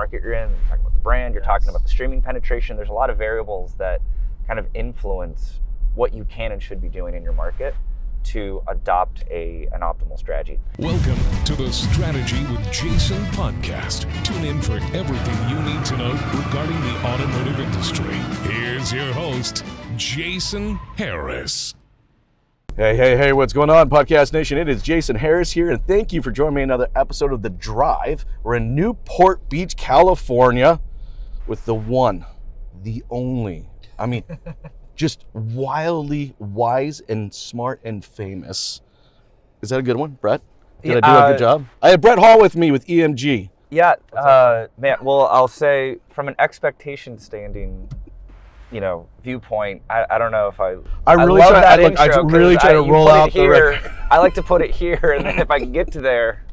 market you're in, you're talking about the brand, you're talking about the streaming penetration. There's a lot of variables that kind of influence what you can and should be doing in your market to adopt an optimal strategy. Welcome to the Strategy with Jason podcast. Tune in for everything you need to know regarding the automotive industry. Here's your host, Jason Harris. Hey, what's going on, Podcast Nation? It is Jason Harris here, and thank you for joining me in another episode of The Drive. We're in Newport Beach, California, with the one, the only, just wildly wise and smart and famous. Is that a good one, Brett? Did I do a good job? I have Brett Hall with me with EMG. Yeah, man, well, I'll say from an expectation standing, viewpoint, I don't know if I really try to roll out the record. I like to put it here, and then if I can get to there,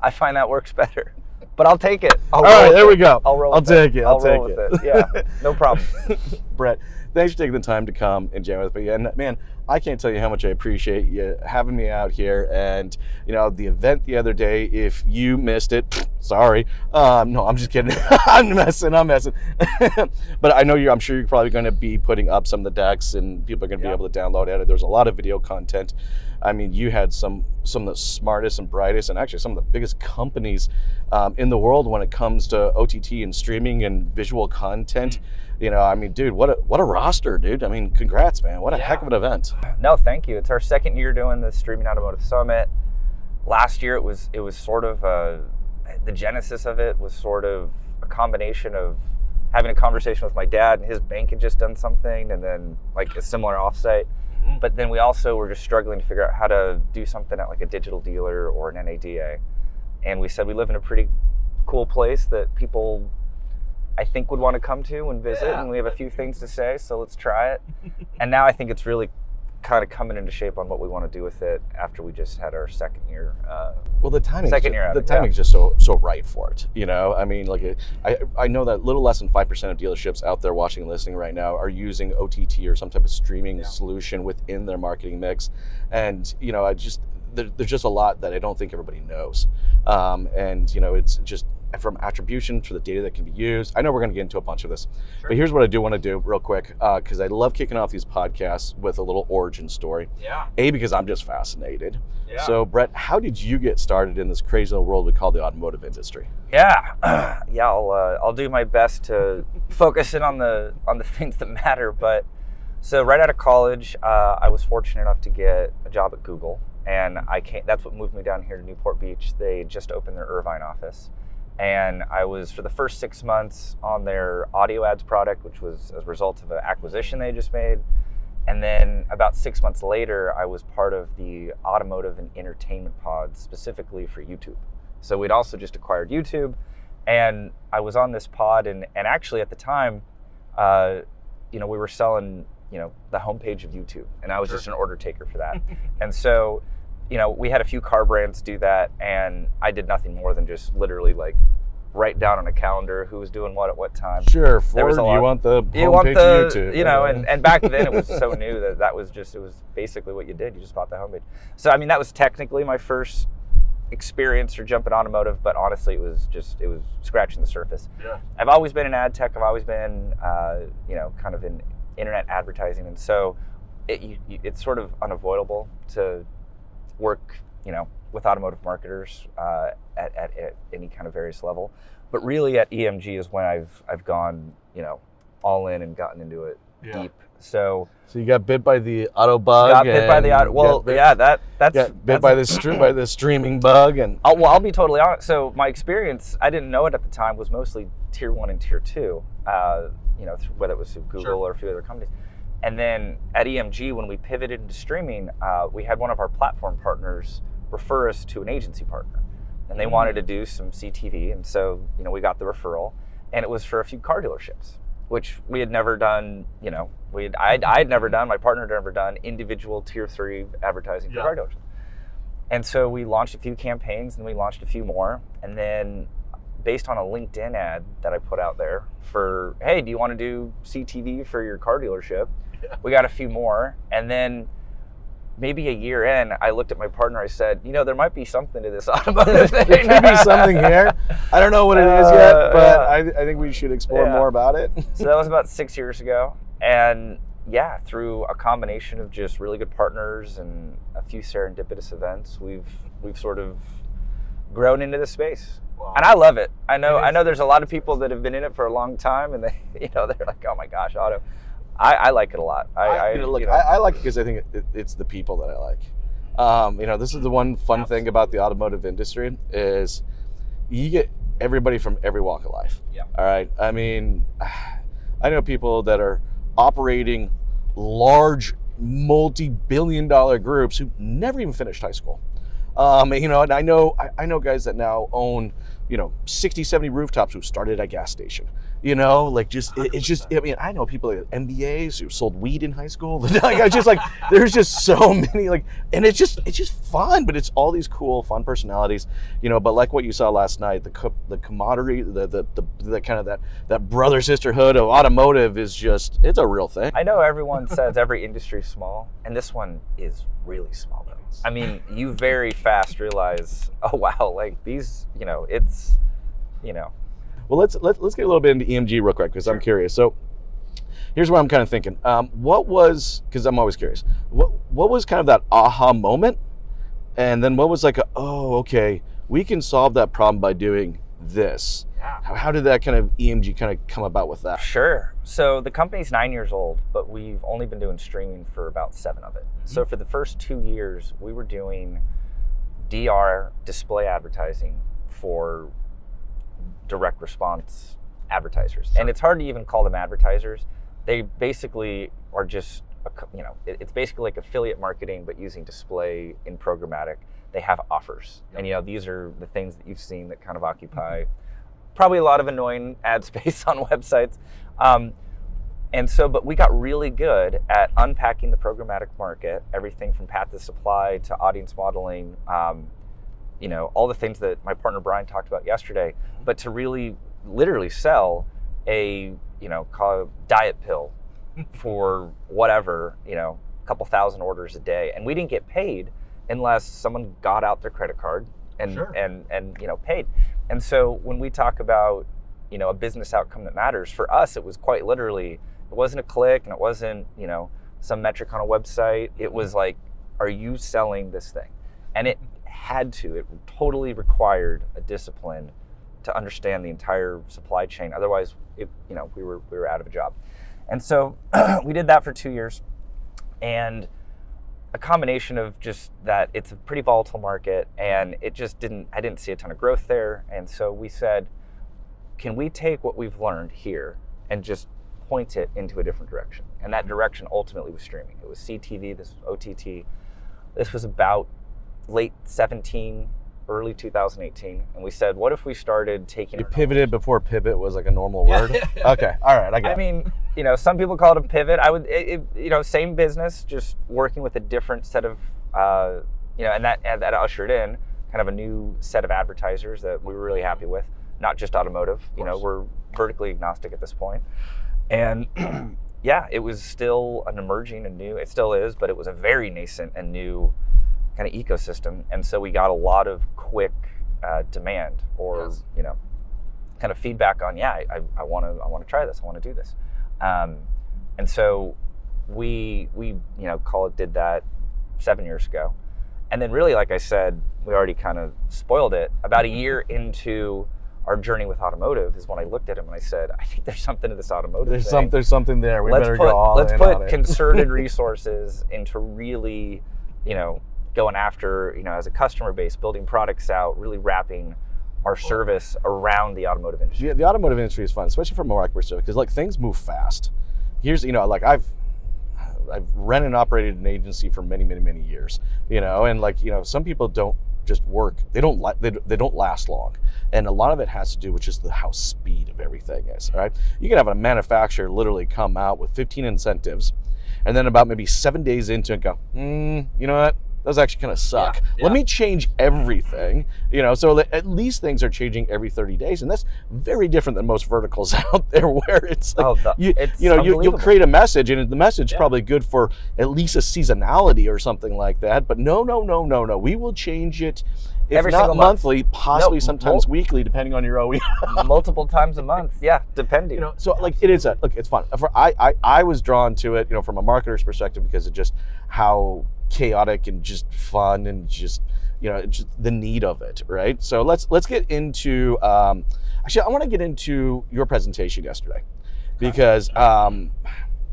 I find that works better. But I'll take it. All right, there we go. I'll take it. Yeah, no problem. Brett, thanks for taking the time to come and jam with me. And man, I can't tell you how much I appreciate you having me out here. And the event the other day, if you missed it, sorry. No, I'm just kidding. I'm messing. But I'm sure you're probably going to be putting up some of the decks, and people are going to be able to download it. There's a lot of video content. You had some of the smartest and brightest, and actually some of the biggest companies in the world when it comes to OTT and streaming and visual content. Dude, what a roster, dude. Congrats, man. What a heck of an event. No, thank you. It's our second year doing the Streaming Automotive Summit. Last year it was sort of the genesis of it was sort of a combination of having a conversation with my dad, and his bank had just done something, and then like a similar offsite. But then we also were just struggling to figure out how to do something at like a digital dealer or an NADA. And we said we live in a pretty cool place that people, I think, would want to come to and visit. And we have a few things to say, so let's try it. And now I think it's really kind of coming into shape on what we want to do with it after we just had our second year. The timing's just so right for it. I know that little less than 5% of dealerships out there watching and listening right now are using OTT or some type of streaming solution within their marketing mix. And, there's just a lot that I don't think everybody knows. It's just from attribution to the data that can be used. I know we're going to get into a bunch of this, but here's what I do want to do real quick, because I love kicking off these podcasts with a little origin story. Because I'm just fascinated. So Brett, how did you get started in this crazy little world we call the automotive industry? I'll do my best to focus in on the things that matter. But so right out of college, I was fortunate enough to get a job at Google, and that's what moved me down here to Newport Beach. They just opened their Irvine office. And I was, for the first 6 months, on their audio ads product, which was as a result of an acquisition they just made. And then about 6 months later, I was part of the automotive and entertainment pod, specifically for YouTube. So we'd also just acquired YouTube, and I was on this pod, and actually at the time, we were selling, the homepage of YouTube, and I was just an order taker for that. And so, we had a few car brands do that, and I did nothing more than just literally write down on a calendar who was doing what at what time. Sure, Ford, you want the homepage of YouTube. And back then it was so new that it was basically what you did. You just bought the homepage. So, that was technically my first experience or jump in automotive, but honestly it was scratching the surface. I've always been in ad tech. I've always been, kind of in internet advertising. And so it's sort of unavoidable to work, with automotive marketers at any kind of various level. But really at EMG is when I've gone, all in and gotten into it deep. So you got bit by the auto bug. Got bit by the auto. Well, that's bit by the streaming bug, and I'll be totally honest. So my experience, I didn't know it at the time, was mostly tier 1 and tier 2. Whether it was through Google or a few other companies. And then at EMG, when we pivoted into streaming, we had one of our platform partners refer us to an agency partner, and they wanted to do some CTV, and so we got the referral, and it was for a few car dealerships, which we had never done. I'd never done, my partner had never done individual tier 3 advertising for car dealerships, and so we launched a few campaigns, and we launched a few more, and then based on a LinkedIn ad that I put out there for, hey, do you want to do CTV for your car dealership? We got a few more, and then maybe a year in, I looked at my partner. I said, there might be something to this automotive thing. There could be something here. I don't know what it is yet, but I think we should explore more about it. So that was about 6 years ago. And yeah, through a combination of just really good partners and a few serendipitous events, we've sort of grown into this space. Wow. And I love it. I know there's a lot of people that have been in it for a long time, and they're like, oh my gosh, auto. I like it a lot. I like it because I think it's the people that I like. This is the one fun thing about the automotive industry is you get everybody from every walk of life. Yeah. All right. I mean, I know people that are operating large multi-billion-dollar groups who never even finished high school. And I know guys that now own 60, 70 rooftops who started at a gas station. I know people like MBAs who sold weed in high school. There's just so many, and it's just fun, but it's all these cool, fun personalities, but like what you saw last night, the camaraderie, the kind of that brother sisterhood of automotive is it's a real thing. I know everyone says every industry is small, and this one is really small though. I mean, you very fast realize, oh wow, these, it's. Well, let's get a little bit into EMG real quick because I'm curious. So here's what I'm kind of thinking. Because I'm always curious, what was kind of that aha moment? And then what was okay, we can solve that problem by doing this. Yeah. How did that kind of EMG kind of come about with that? Sure. So the company's 9 years old, but we've only been doing streaming for about 7 of it. Mm-hmm. So for the first 2 years, we were doing DR display advertising for direct response advertisers. Sure. And it's hard to even call them advertisers. They basically are just, it's basically like affiliate marketing, but using display in programmatic. They have offers. Yep. And, these are the things that you've seen that kind of occupy probably a lot of annoying ad space on websites. But we got really good at unpacking the programmatic market, everything from path to supply to audience modeling, all the things that my partner Brian talked about yesterday, but to really literally sell a, call it diet pill for whatever, a couple thousand orders a day. And we didn't get paid unless someone got out their credit card and paid. And so when we talk about, a business outcome that matters, for us, it was quite literally, it wasn't a click and it wasn't, some metric on a website. It was like, are you selling this thing? And it totally required a discipline to understand the entire supply chain. Otherwise, we were out of a job. And so we did that for 2 years. And a combination of just that it's a pretty volatile market and I didn't see a ton of growth there. And so we said, can we take what we've learned here and just point it into a different direction? And that direction ultimately was streaming. It was CTV, this was OTT. This was about late 17, early 2018. And we said, what if we started taking... You pivoted before pivot was like a normal word? Okay, all right, I got it. I mean, some people call it a pivot. Same business, just working with a different set of, and that ushered in kind of a new set of advertisers that we were really happy with, not just automotive. We're vertically agnostic at this point. And it was still an emerging and new, it still is, but it was a very nascent and new kind of ecosystem. And so we got a lot of quick demand or, kind of feedback on, I want to try this. I want to do this. And so we did that 7 years ago. And then really, like I said, we already kind of spoiled it. About a year into our journey with automotive is when I looked at him and I said, I think there's something to this automotive thing. There's something there. Let's put concerted resources into really, going after, as a customer base, building products out, really wrapping our service around the automotive industry. Yeah, the automotive industry is fun, especially from a market perspective, because things move fast. Here's, I've rented and operated an agency for many, many, many years, and some people don't just work. They don't last long. And a lot of it has to do with just how speed of everything is, right? You can have a manufacturer literally come out with 15 incentives and then about maybe 7 days into it go, you know what? those actually kind of suck. Yeah. Let me change everything, so at least things are changing every 30 days. And that's very different than most verticals out there where it's like, you'll create a message and the message is probably good for at least a seasonality or something like that. But no. We will change it. If every not single monthly, possibly sometimes weekly, depending on your OEM. Multiple times a month, depending. So like it is it's fun. I was drawn to it, from a marketer's perspective because of just how chaotic and just fun and just just the need of it, right? So let's get into. Actually, I want to get into your presentation yesterday, because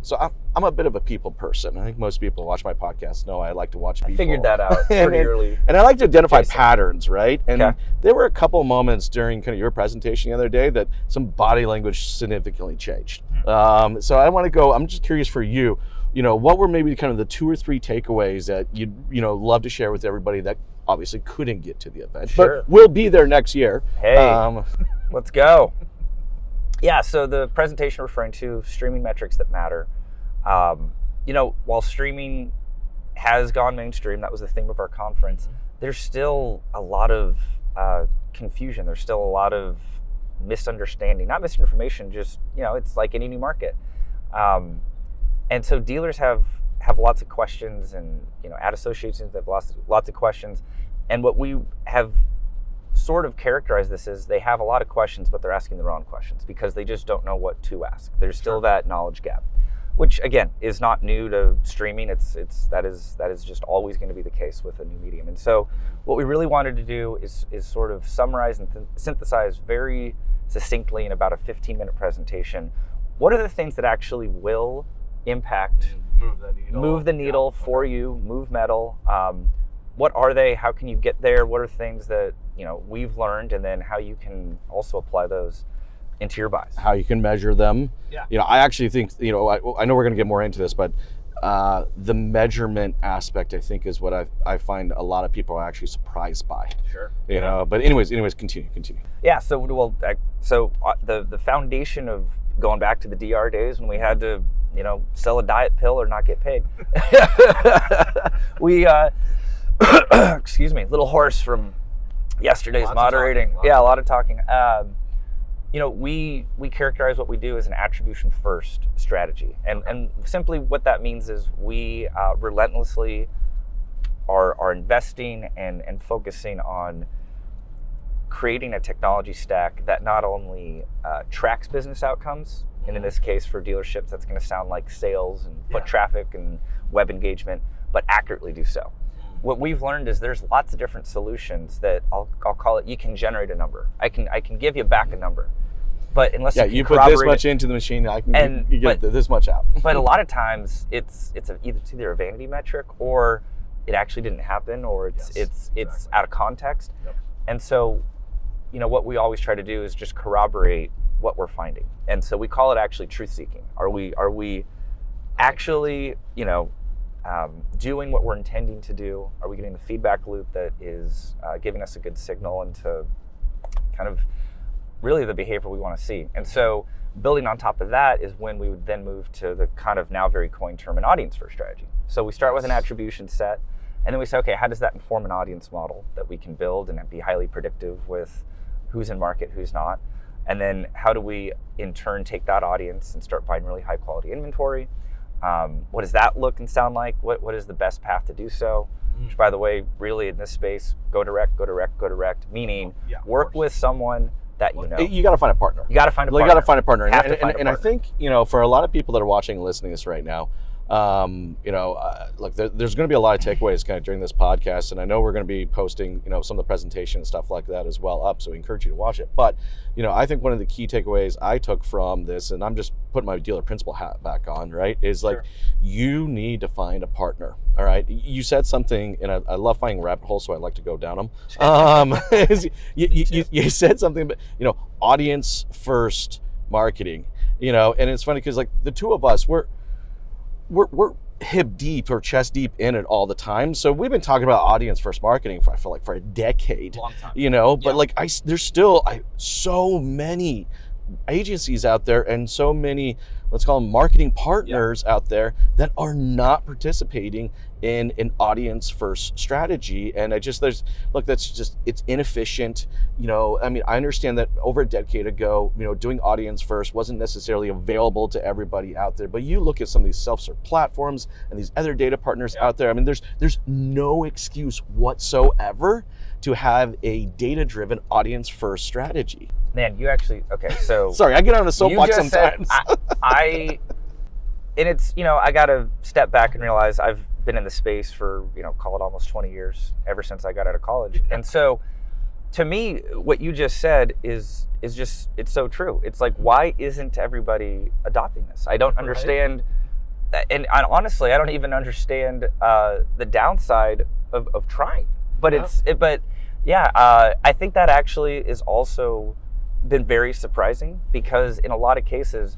so I'm a bit of a people person. I think most people who watch my podcast know I like to watch people. I figured that out pretty early. And I like to identify patterns, right? And there were a couple moments during kind of your presentation the other day that some body language significantly changed. So I want to go, I'm just curious for you, what were maybe kind of the 2 or 3 takeaways that you'd, love to share with everybody that obviously couldn't get to the event, but will be there next year. Hey, let's go. Yeah, so the presentation referring to streaming metrics that matter. While streaming has gone mainstream, that was the theme of our conference, there's still a lot of confusion. There's still a lot of misunderstanding, not misinformation, just, it's like any new market. And so dealers have lots of questions, and, ad associations have lots of questions. And what we have sort of characterized this as, they have a lot of questions, but they're asking the wrong questions because they just don't know what to ask. There's still that knowledge gap, which again is not new to streaming. That is just always going to be the case with a new medium. And so what we really wanted to do is sort of summarize and synthesize very succinctly in about a 15-minute presentation, what are the things that actually will impact, move the needle for you, move metal. What are they? How can you get there? What are things that we've learned, and then how you can also apply those into your buys? How you can measure them. Yeah. I actually think I know we're going to get more into this, but the measurement aspect, I think, is what I find a lot of people are actually surprised by. Sure. But anyways, continue. Yeah. So the foundation of going back to the DR days when we had to sell a diet pill or not get paid. We excuse me, little hoarse from yesterday's moderating. A lot of talking. We characterize what we do as an attribution-first strategy, and simply what that means is we relentlessly are investing and focusing on creating a technology stack that not only tracks business outcomes, and in this case for dealerships that's going to sound like sales and foot traffic and web engagement, but accurately do so. What we've learned is there's lots of different solutions that I'll call it, you can generate a number. I can give you back a number, but unless you put this much into the machine, you get this much out. But a lot of times it's either a vanity metric, or it actually didn't happen, or it's out of context. Yep. And so, what we always try to do is just corroborate what we're finding. And so we call it actually truth seeking. Are we actually, doing what we're intending to do? Are we getting the feedback loop that is giving us a good signal into kind of really the behavior we want to see? And so building on top of that is when we would then move to the kind of now very coined term, an audience-first strategy. So we start with an attribution set, and then we say, okay, how does that inform an audience model that we can build and be highly predictive with who's in market, who's not? And then how do we in turn take that audience and start buying really high quality inventory? What does that look and sound like? What is the best path to do so? Which, by the way, really in this space, go direct, meaning work with someone that You got to find a partner. You got to find a partner. And I think, for a lot of people that are watching and listening to this right now, look, there's going to be a lot of takeaways kind of during this podcast, and I know we're going to be posting, some of the presentation and stuff like that as well up, so we encourage you to watch it. But, I think one of the key takeaways I took from this, and I'm just putting my dealer principal hat back on, right, is like, you need to find a partner, all right? You said something, and I love finding rabbit holes, so I like to go down them. You said something, but, audience first marketing, and it's funny because, like, the two of us, we're hip deep or chest deep in it all the time. So we've been talking about audience first marketing for, I feel like, for a decade. Long time. But like there's still so many agencies out there and so many, let's call them marketing partners out there that are not participating in an audience first strategy. And it's inefficient. I understand that over a decade ago, doing audience first wasn't necessarily available to everybody out there, but you look at some of these self-serve platforms and these other data partners out there. There's no excuse whatsoever to have a data-driven audience first strategy. Man, you actually, okay, so. Sorry, I get on a soapbox sometimes. And it's, I got to step back and realize I've been in the space for, call it almost 20 years, ever since I got out of college. And so to me, what you just said is just, it's so true. It's like, why isn't everybody adopting this? I don't understand. And honestly, I don't even understand the downside of trying. But I think that actually is also been very surprising, because in a lot of cases,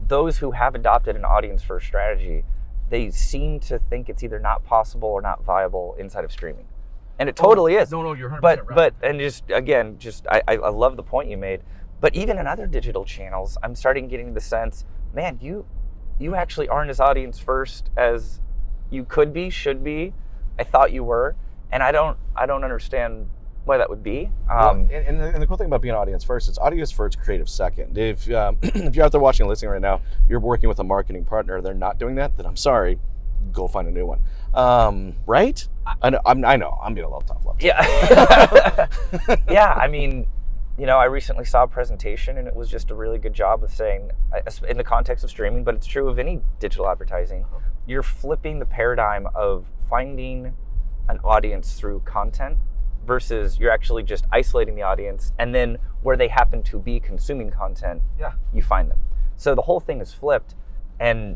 those who have adopted an audience-first strategy, they seem to think it's either not possible or not viable inside of streaming. And it totally is. No, you're 100% right. But I love the point you made. But even in other digital channels, I'm starting getting the sense, man, you actually aren't as audience-first as you could be, should be. I thought you were, and I don't understand why that would be. And the cool thing about being audience first, it's audience first, creative second. If you're out there watching and listening right now, you're working with a marketing partner, they're not doing that, then I'm sorry, go find a new one. Right? I know, I'm being a little tough love. Yeah. Yeah, I recently saw a presentation, and it was just a really good job of saying, in the context of streaming, but it's true of any digital advertising, you're flipping the paradigm of finding an audience through content versus you're actually just isolating the audience, and then where they happen to be consuming content, you find them. So the whole thing is flipped, and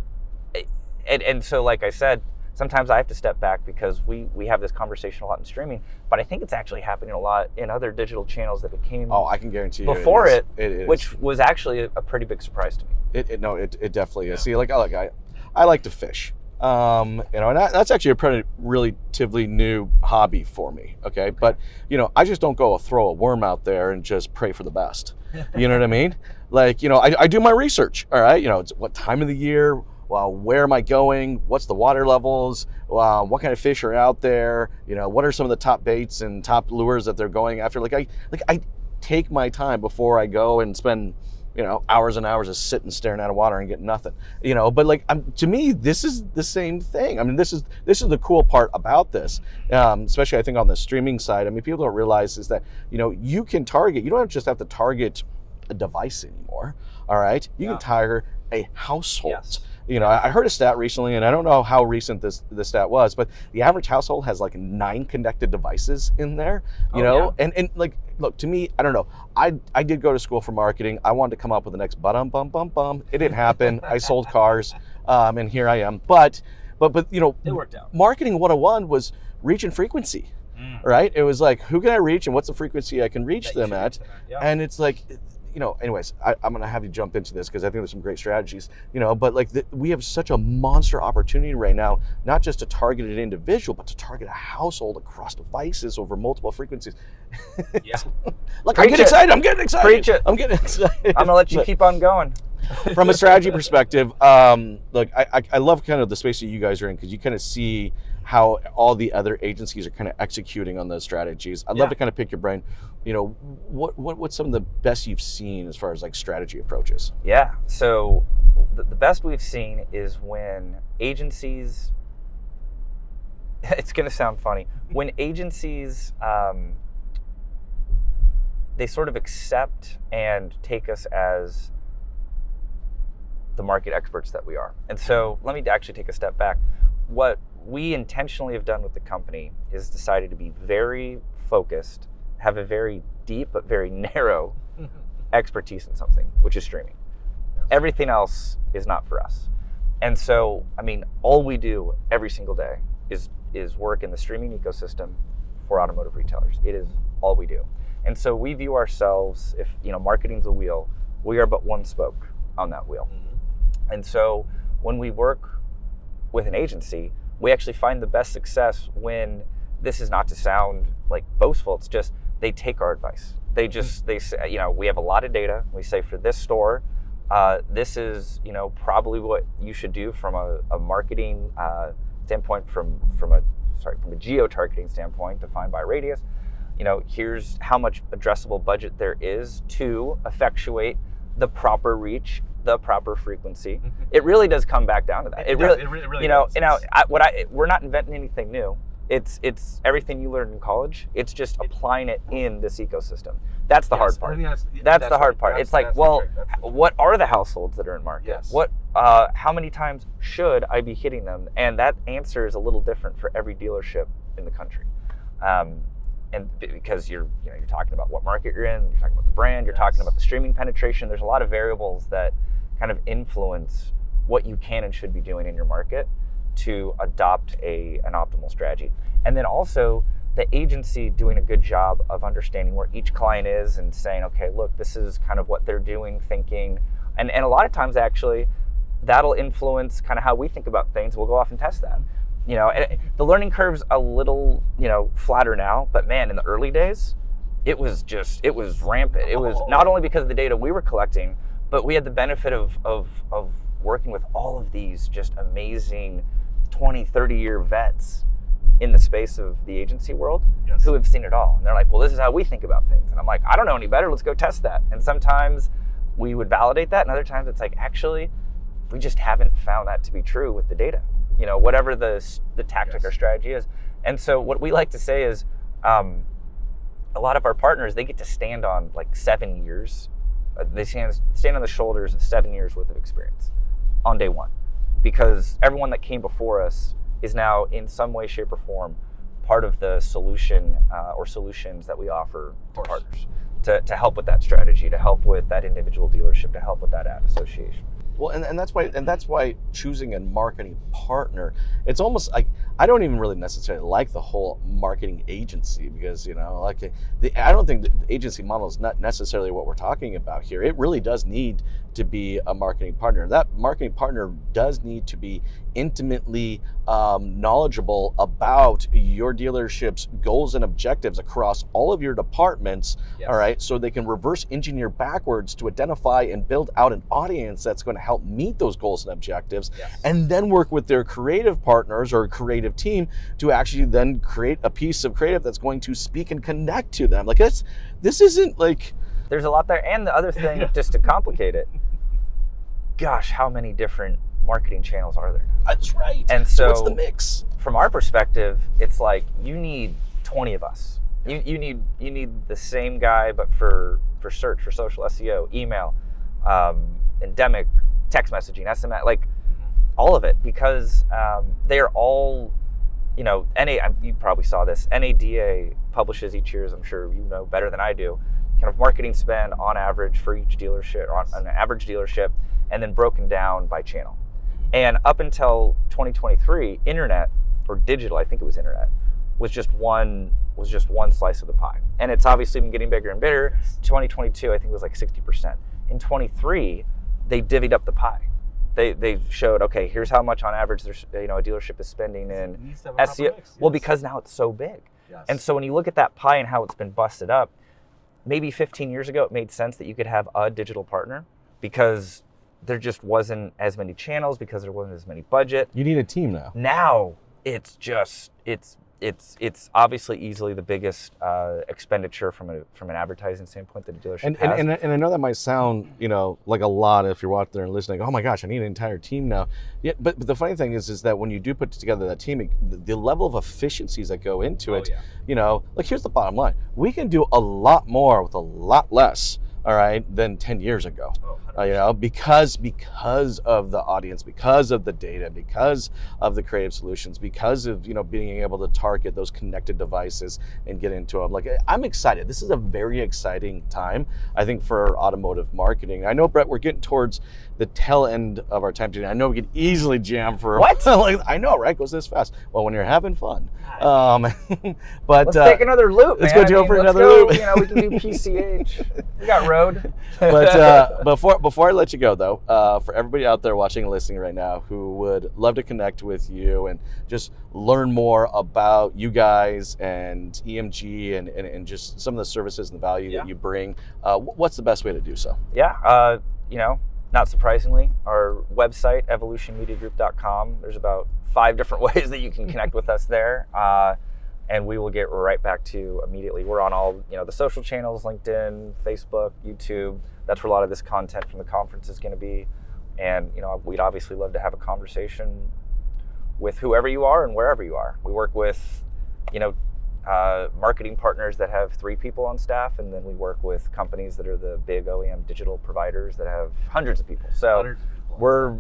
so like I said, sometimes I have to step back because we have this conversation a lot in streaming, but I think it's actually happening a lot in other digital channels that became I can guarantee you before it is. Which was actually a pretty big surprise to me. It definitely is. See, I like to fish. And that's actually a relatively new hobby for me. Okay. But, I just don't go throw a worm out there and just pray for the best. You know what I mean? I do my research. All right. It's what time of the year, where am I going? What's the water levels? What kind of fish are out there? What are some of the top baits and top lures that they're going after? I take my time before I go and spend, hours and hours just sitting staring at water and getting nothing, but to me, this is the same thing. This is the cool part about this, especially I think on the streaming side. People don't realize is that, you can target, you don't just have to target a device anymore. All right. You can target a household. Yes. I heard a stat recently, and I don't know how recent this stat was, but the average household has 9 connected devices in there, and look, to me, I don't know. I did go to school for marketing. I wanted to come up with the next bum. It didn't happen. I sold cars, and here I am. But it worked out. Marketing 101 was reach and frequency, right? It was who can I reach and what's the frequency I can reach them at? Yeah. And it's anyways, I'm going to have you jump into this because I think there's some great strategies, but we have such a monster opportunity right now, not just to target an individual, but to target a household across devices over multiple frequencies. Yeah. Look, I'm getting excited. Preach it. I'm getting excited. I'm going to let you keep on going. From a strategy perspective, look, I love kind of the space that you guys are in because you kind of see how all the other agencies are kind of executing on those strategies. I'd love to kind of pick your brain. What's some of the best you've seen as far as strategy approaches? Yeah. So the best we've seen is when agencies, it's going to sound funny, when agencies, they sort of accept and take us as the market experts that we are. And so let me actually take a step back. What we intentionally have done with the company is decided to be very focused, have a very deep but very narrow expertise in something, which is streaming. Everything else is not for us. And so, all we do every single day is work in the streaming ecosystem for automotive retailers. It is all we do. And so we view ourselves, if marketing's a wheel, we are but one spoke on that wheel. Mm-hmm. And so when we work with an agency, we actually find the best success when, this is not to sound boastful, it's just they take our advice. They say, we have a lot of data. We say for this store, this is, probably what you should do from a marketing standpoint, from a geo-targeting standpoint, defined by radius, here's how much addressable budget there is to effectuate the proper reach, the proper frequency. It really does come back down to that. It really does. We're not inventing anything new. It's everything you learned in college. It's just applying it in this ecosystem. That's the hard part. That's the hard part. It's like, what are the households that are in market? Yes. How many times should I be hitting them? And that answer is a little different for every dealership in the country. And because you're talking about what market you're in, you're talking about the brand, you're talking about the streaming penetration. There's a lot of variables that kind of influence what you can and should be doing in your market to adopt an optimal strategy. And then also the agency doing a good job of understanding where each client is and saying, okay, look, this is kind of what they're doing, thinking. And a lot of times actually that'll influence kind of how we think about things. We'll go off and test that. And the learning curve's a little, flatter now, but man, in the early days, it was rampant. It was not only because of the data we were collecting, but we had the benefit of working with all of these just amazing 20, 30-year vets in the space of the agency world who have seen it all. And they're like, well, this is how we think about things. And I'm like, I don't know any better. Let's go test that. And sometimes we would validate that. And other times it's like, actually, we just haven't found that to be true with the data, whatever the tactic or strategy is. And so what we like to say is a lot of our partners, they get to stand on like 7 years. They stand on the shoulders of 7 years worth of experience on day one, because everyone that came before us is now in some way, shape, or form part of the solution or solutions that we offer to partners to help with that strategy, to help with that individual dealership, to help with that ad association. Well, and that's why choosing a marketing partner, it's almost like, I don't even really necessarily like the whole marketing agency, because I don't think the agency model is not necessarily what we're talking about here. It really does need to be a marketing partner. That marketing partner does need to be intimately knowledgeable about your dealership's goals and objectives across all of your departments. All right, so they can reverse engineer backwards to identify and build out an audience that's going to help meet those goals and objectives, and then work with their creative partners or creative team to actually then create a piece of creative that's going to speak and connect to them. Like, this isn't like... There's a lot there. And the other thing, just to complicate it, gosh, how many different marketing channels are there now? That's right. And so what's the mix? From our perspective, it's like, you need 20 of us. You need the same guy, but for search, for social, SEO, email, endemic, text messaging, SMS, like all of it, because they are all, you probably saw this, NADA publishes each year, as I'm sure you know better than I do, kind of marketing spend on average for each dealership, or on an average dealership, and then broken down by channel. And up until 2023, internet, or digital, I think it was internet, was just one slice of the pie. And it's obviously been getting bigger and bigger. 2022, I think it was like 60%. In 23, they divvied up the pie. They showed, okay, here's how much on average there's, a dealership is spending in SEO. Well, because now it's so big. And so when you look at that pie and how it's been busted up, maybe 15 years ago, it made sense that you could have a digital partner, because there just wasn't as many channels, because there wasn't as many budget. You need a team now. Now it's obviously easily the biggest expenditure from an advertising standpoint that a dealership has. And I know that might sound, like a lot if you're out there and listening. Oh my gosh, I need an entire team now. Yeah, but the funny thing is that when you do put together that team, the level of efficiencies that go into it, like, here's the bottom line: we can do a lot more with a lot less. All right, than 10 years ago, because of the audience, because of the data, because of the creative solutions, because of being able to target those connected devices and get into them. Like, I'm excited. This is a very exciting time, I think, for automotive marketing. I know, Brett, we're getting towards the tail end of our time today. I know we could easily jam for what? Like, I know, right? Goes this fast. Well, when you're having fun. But let's take another loop. Let's man. go for another loop. We can do PCH. We got road. But before I let you go, though, for everybody out there watching and listening right now who would love to connect with you and just learn more about you guys and EMG and just some of the services and the value that you bring, what's the best way to do so? Yeah, not surprisingly, our website, evolutionmediagroup.com. There's about 5 different ways that you can connect with us there. And we will get right back to you immediately. We're on all, the social channels, LinkedIn, Facebook, YouTube. That's where a lot of this content from the conference is going to be. And, we'd obviously love to have a conversation with whoever you are and wherever you are. We work with, marketing partners that have 3 people on staff, and then we work with companies that are the big OEM digital providers that have hundreds of people. So we're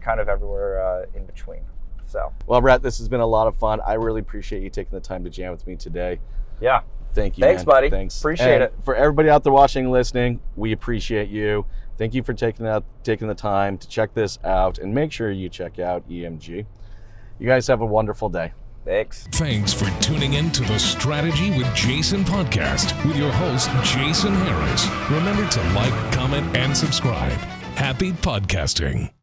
kind of everywhere in between. So, well, Brett, this has been a lot of fun. I really appreciate you taking the time to jam with me today. Yeah. Thank you. Thanks, man. buddy. Thanks. Appreciate it. For everybody out there watching and listening, we appreciate you. Thank you for taking the time to check this out, and make sure you check out EMG. You guys have a wonderful day. Thanks. Thanks for tuning in to the Strategy with Jason podcast with your host, Jason Harris. Remember to like, comment, and subscribe. Happy podcasting.